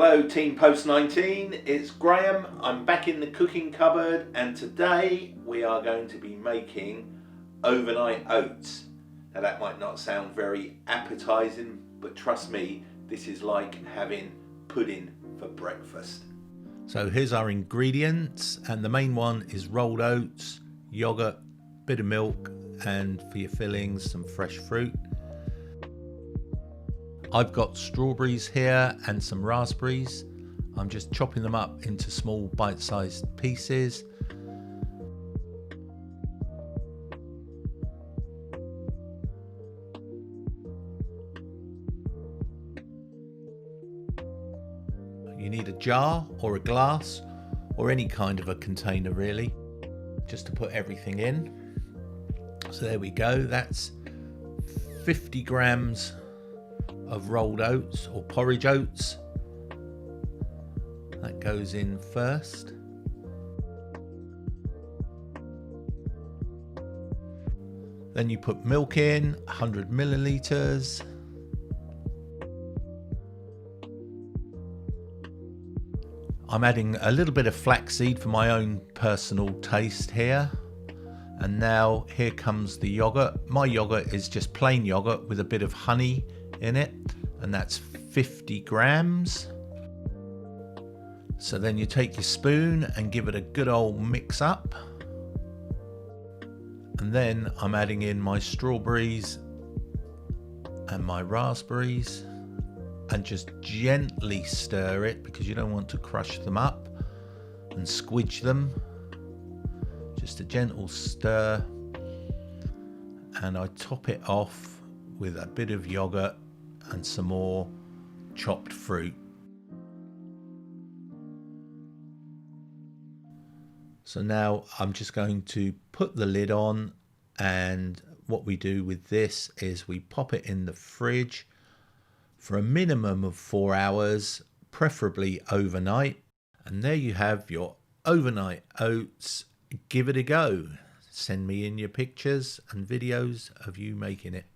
Hello Team Post 19, it's Graham. I'm back in the cooking cupboard and today we are going to be making overnight oats. Now that might not sound very appetizing, but trust me, this is like having pudding for breakfast. So here's our ingredients, and the main one is rolled oats, yogurt, bit of milk, and for your fillings some fresh fruit. I've got strawberries here and some raspberries. I'm just chopping them up into small bite-sized pieces. You need a jar or a glass or any kind of a container really, just to put everything in. So there we go, that's 50 grams of rolled oats or porridge oats. That goes in first. Then you put milk in, 100 milliliters. I'm adding a little bit of flaxseed for my own personal taste here. And now here comes the yogurt. My yogurt is just plain yogurt with a bit of honey in it, and that's 50 grams. So then you take your spoon and give it a good old mix up. And then I'm adding in my strawberries and my raspberries and just gently stir it because you don't want to crush them up and squidge them. Just a gentle stir, and I top it off with a bit of yogurt and some more chopped fruit. So now I'm just going to put the lid on, and what we do with this is we pop it in the fridge for a minimum of 4 hours, preferably overnight. And there you have your overnight oats. Give it a go. Send me in your pictures and videos of you making it.